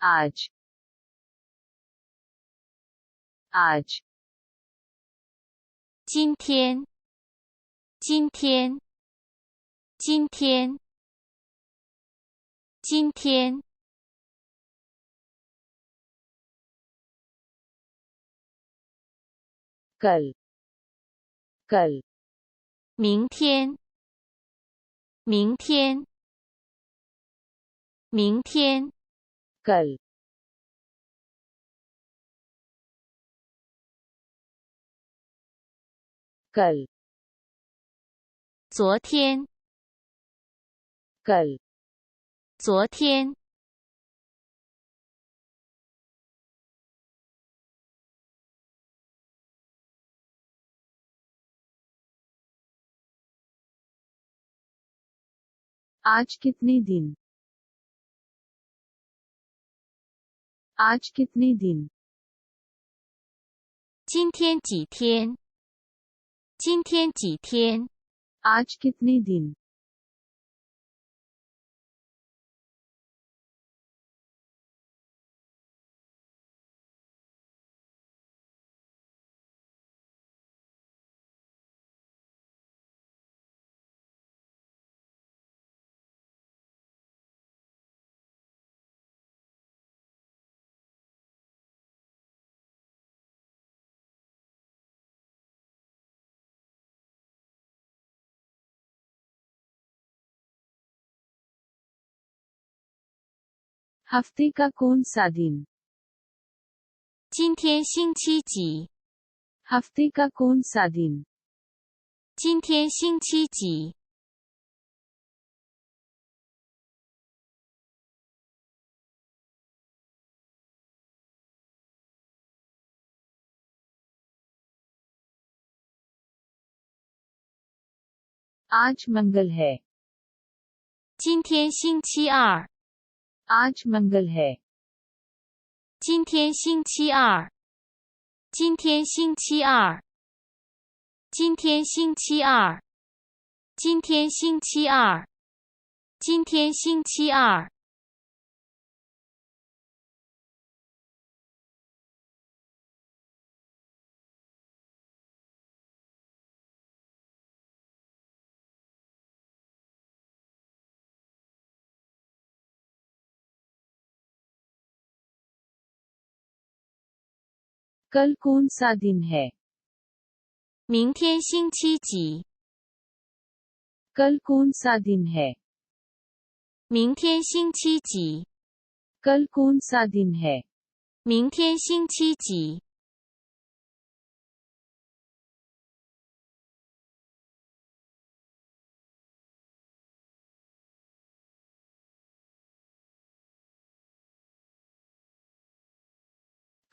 आज आज 今天今天今天今天 कल कल 明天明天明天 कल कल 昨天 कल 昨天 आज कितने दिन आज कितने दिन 今天几天今天几天 आज कितने दिन हफ्ते का कौन सा दिन 今天星期几 हफ्ते का कौन सा दिन 今天星期几 आज मंगल है 今天星期二 आज मंगल है 今天星期二今天星期二今天星期二今天星期二今天星期二 कल कौन सा दिन है 明天星期几 कल कौन सा दिन है 明天星期几 कल कौन सा दिन है 明天星期几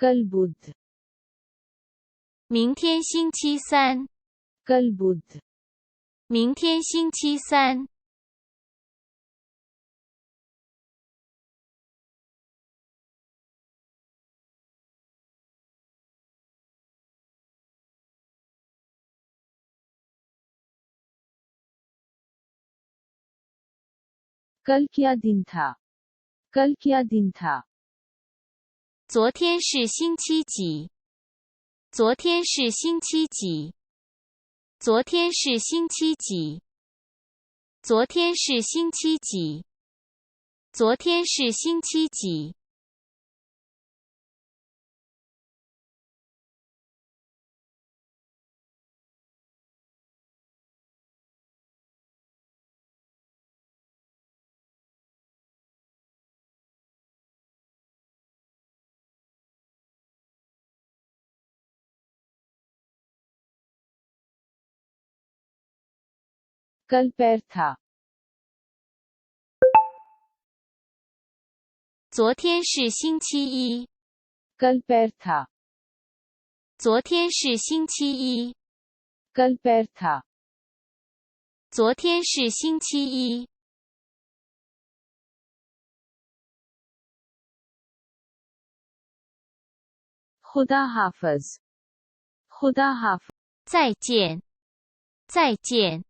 कल बुध 明天星期三 कल बुध 明天星期三 कल क्या दिन था कल क्या दिन था 昨天是星期几昨天是星期几昨天是星期几昨天是星期几昨天是星期几 कल पैर था 昨天是星期一 कल पैर था 昨天是星期一 कल पैर था 昨天是星期一 खुदा हाफिज खुदा हाफिज 再见再见